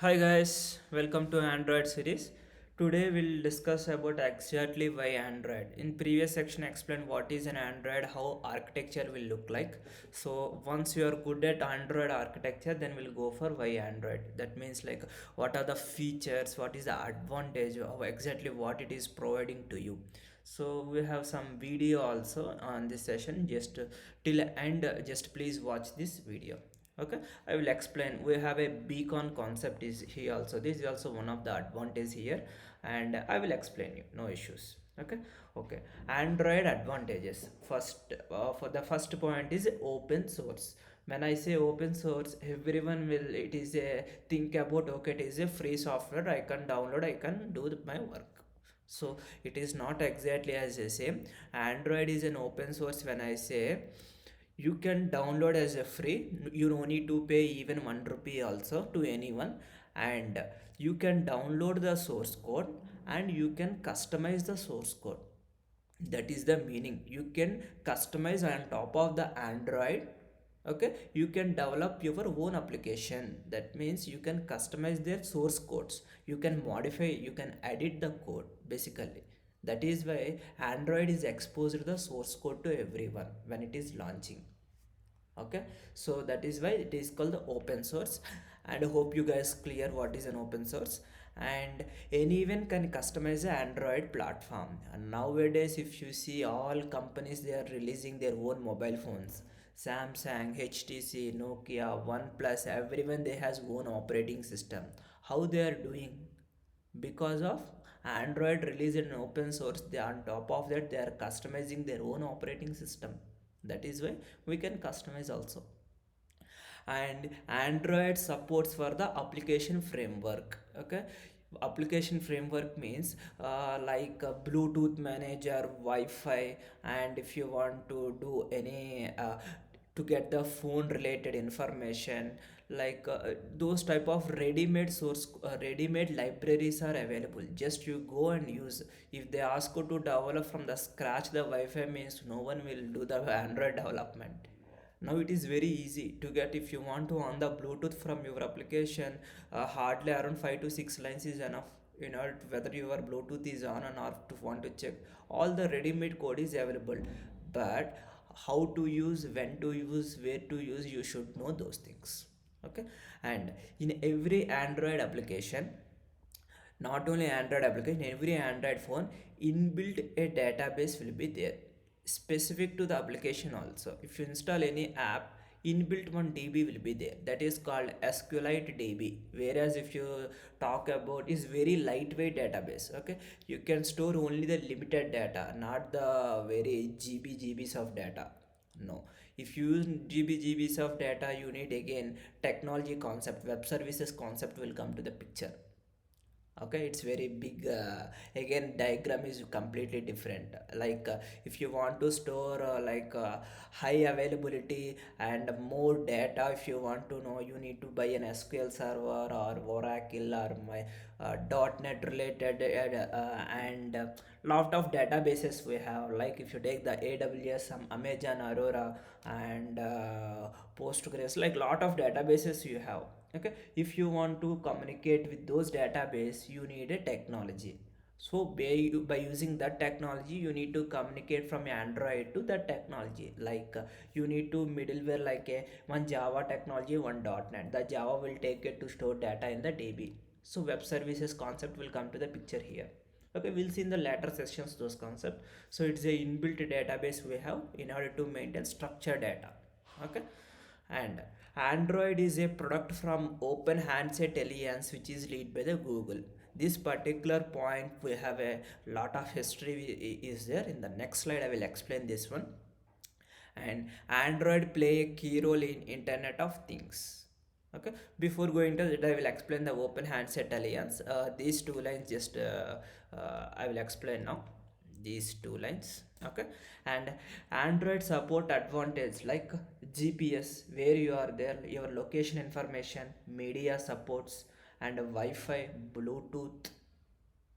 Hi guys, welcome to Android series. Today we'll discuss about exactly why Android. In previous section I explained what is an Android, how architecture will look like. So once you are good at Android architecture, then we'll go for why Android. That means like what are the features, what is the advantage of exactly what it is providing to you. So we have some video also on this session. Just till end, just please watch this video. Okay, I will explain. We have a beacon concept is here also. This is also one of the advantage here, and I will explain you. No issues. Okay, okay. Android advantages. First, for the first point is open source. When I say open source, everyone will. It is a think about, okay, it is a free software. I can download. I can do my work. So it is not exactly as the same. Android is an open source. When I say you can download as a free, you don't need to pay even 1 rupee also to anyone, and you can download the source code and you can customize the source code. That is the meaning. You can customize on top of the Android. Okay, you can develop your own application. That means you can customize their source codes, you can modify, you can edit the code basically. That is why Android is exposed the source code to everyone when it is launching. Okay, so that is why it is called the open source, and I hope you guys clear what is an open source. And anyone can customize the Android platform, and nowadays if you see all companies, they are releasing their own mobile phones. Samsung, HTC, Nokia, OnePlus, everyone they has own operating system. How they are doing? Because of Android released an open source, they on top of that they are customizing their own operating system. That is why we can customize also. And Android supports for the application framework. Okay, application framework means like Bluetooth manager, Wi-Fi, and if you want to do any to get the phone related information, like those type of ready-made libraries are available. Just you go and use. If they ask you to develop from the scratch the Wi-Fi, means no one will do the Android development. Now it is very easy to get. If you want to on the Bluetooth from your application, hardly around 5 to 6 lines is enough. You know whether your Bluetooth is on or not, to want to check. All the ready-made code is available, but how to use, when to use, where to use, you should know those things. Okay, and in every Android application, not only Android application, every Android phone, inbuilt a database will be there, specific to the application also. If you install any app, inbuilt one DB will be there, that is called SQLite DB. Whereas if you talk about is very lightweight database. Okay, you can store only the limited data, not the very GBs of data. No, if you use GBs of data, you need again technology concept, web services concept will come to the picture. Okay, it's very big. Again, diagram is completely different. Like if you want to store high availability and more data, if you want to know, you need to buy an SQL server or Oracle or my .NET related, and lot of databases we have. Like if you take the AWS, some Amazon Aurora, and Postgres, like lot of databases you have. Okay, if you want to communicate with those database, you need a technology. So by using that technology, you need to communicate from Android to that technology. Like you need to middleware, like a one Java technology, one .NET. The Java will take it to store data in the DB. So web services concept will come to the picture here. Okay, we'll see in the later sessions those concepts. So it's a inbuilt database we have in order to maintain structured data. Okay, and Android is a product from Open Handset Alliance, which is led by the Google. This particular point we have a lot of history is there. In the next slide I will explain this one. And Android play a key role in Internet of Things. Okay, before going to that, I will explain the Open Handset Alliance. These two lines just I will explain now, these two lines. Okay, and Android support advantage like GPS, where you are there, your location information, media supports, and Wi-Fi, Bluetooth.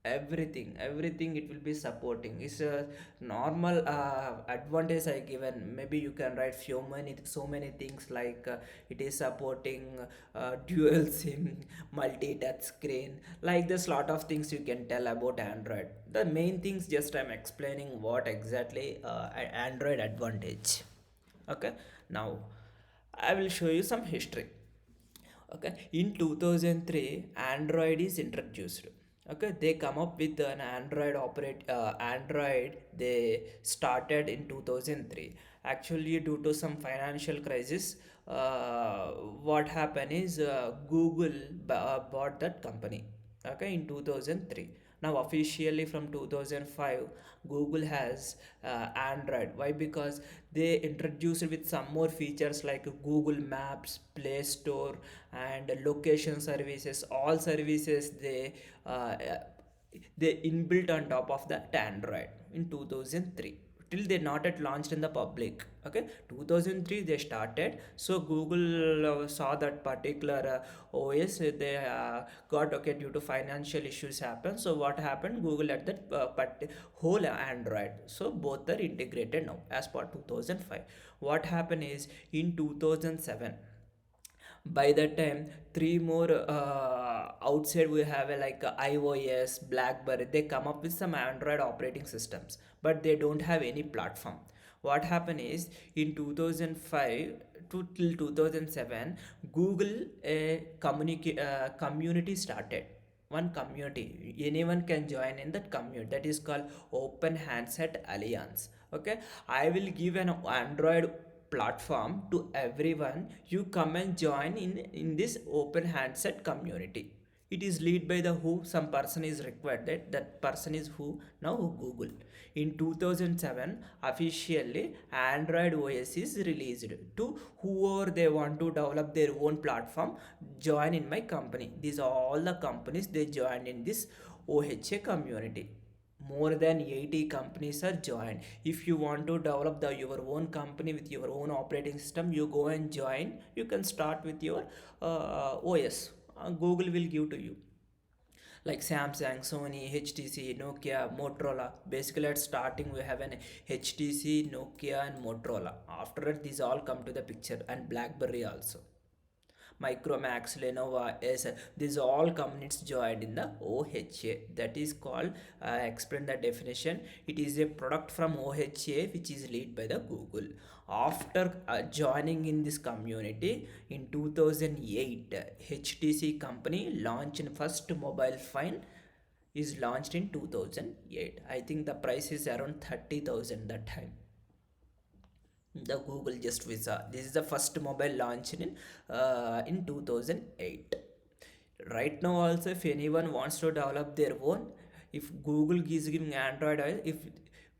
Everything it will be supporting. It's a normal advantage I given. Maybe you can write so many things like it is supporting dual sim, multi-touch screen, like there's lot of things you can tell about Android. The main things just I'm explaining what exactly Android advantage. Okay, now I will show you some history. Okay, in 2003 Android is introduced. Okay, they come up with an Android they started in 2003. Actually, due to some financial crisis, what happened is Google bought that company, okay, in 2003. Now officially from 2005 Google has Android. Why? Because they introduced with some more features like Google Maps, Play Store, and location services. All services uh, they inbuilt on top of that Android in 2003. Till they not yet launched in the public. Okay, 2003 they started. So Google saw that particular OS, they got okay due to financial issues happen. So what happened? Google at that whole Android. So both are integrated now as per 2005. What happened is in 2007, by that time three more outside we have a, like iOS, Blackberry, they come up with some Android operating systems, but they don't have any platform. What happened is in 2005 to till 2007 Google community started. One community, anyone can join in that community, that is called Open Handset Alliance. Okay, I will give an Android platform to everyone. You come and join in this Open Handset community. It is led by the who, some person is required, that person is who, now Google. In 2007 officially Android OS is released to whoever they want to develop their own platform, join in my company. These are all the companies they joined in this OHA community. More than 80 companies are joined. If you want to develop your own company with your own operating system, you go and join. You can start with your OS. Google will give to you, like Samsung, Sony, HTC, Nokia, Motorola. Basically, at starting we have an HTC, Nokia, and Motorola. After that, these all come to the picture, and BlackBerry also. Micromax, Lenovo, Acer, these all companies joined in the OHA. That is called, explain the definition. It is a product from OHA which is led by the Google. After joining in this community in 2008, HTC company launched first mobile phone is launched in 2008. I think the price is around 30,000 that time. The Google Just Visa. This is the first mobile launched in 2008. Right now also, if anyone wants to develop their own, if Google is giving Android, if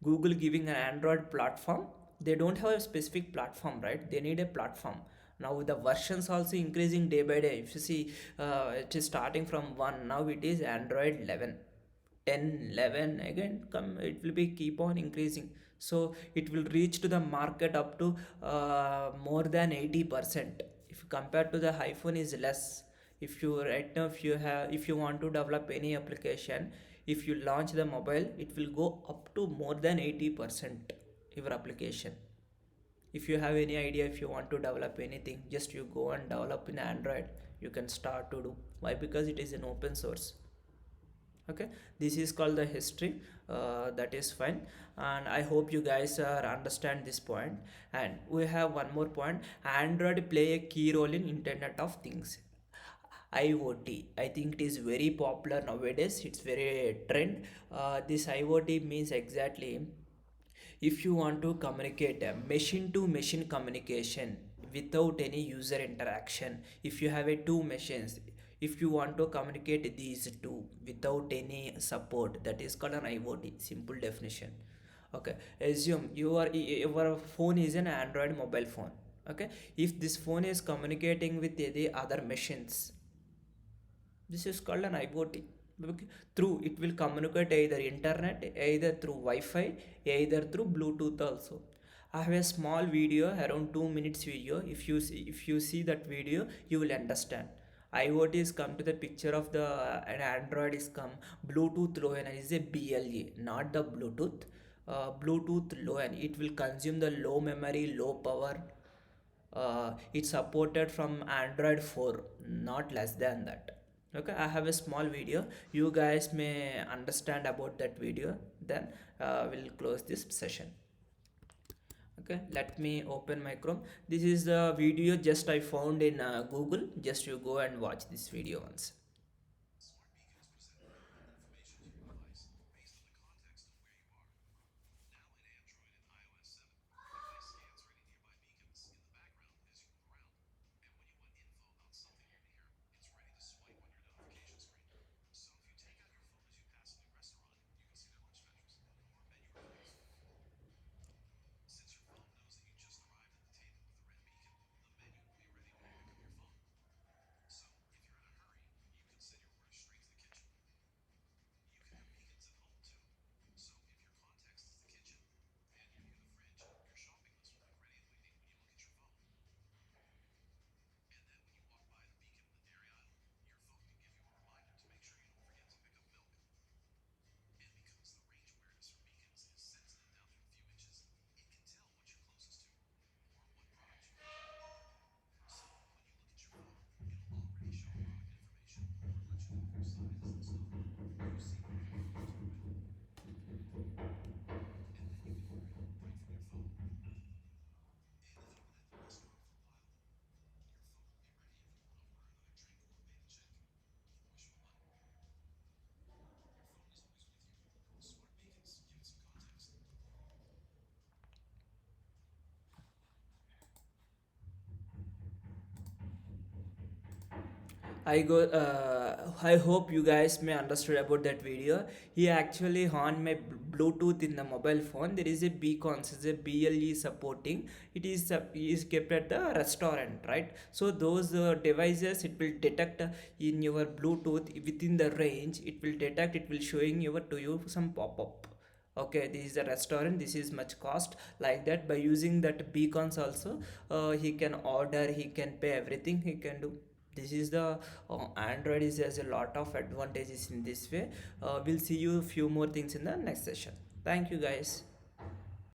Google giving an Android platform, they don't have a specific platform, right? They need a platform. Now the versions also increasing day by day. If you see, it is starting from 1, now it is Android 11, 10, 11, again come, it will be keep on increasing. So it will reach to the market up to more than 80%. If you compare to the iPhone is less. If you right now, if you want to develop any application, if you launch the mobile, it will go up to more than 80% your application. If you have any idea, if you want to develop anything, just you go and develop in Android, you can start to do. Why? Because it is an open source. Okay, this is called the history. That is fine, and I hope you guys understand this point. And we have one more point. Android play a key role in Internet of Things, IoT. I think it is very popular nowadays. It's very trend. This IoT means exactly, if you want to communicate machine to machine communication without any user interaction. If you have a two machines, if you want to communicate these two without any support, that is called an IoT. Simple definition. Okay, assume your phone is an Android mobile phone. Okay, if this phone is communicating with the other machines, this is called an IoT. Okay. Through it will communicate either internet, either through Wi-Fi, either through Bluetooth also. I have a small video, around 2 minutes video. If you see that video, you will understand. IoT is come to the picture of the an Android is come. Bluetooth Low Energy is a BLE, not the Bluetooth. Bluetooth Low Energy. It will consume the low memory, low power. It's supported from Android 4, not less than that. Okay, I have a small video. You guys may understand about that video. Then we'll close this session. Okay, let me open my Chrome. This is the video just I found in Google. Just you go and watch this video once. I hope you guys may understood about that video. He actually on my Bluetooth in the mobile phone. There is a beacons, is a BLE supporting. It is kept at the restaurant, right? So those devices it will detect in your Bluetooth within the range. It will detect. It will showing you to you some pop up. Okay, this is a restaurant, this is much cost, like that. By using that beacons also, he can order, he can pay everything he can do. This is the Android is has a lot of advantages in this way. We'll see you few more things in the next session. Thank you guys.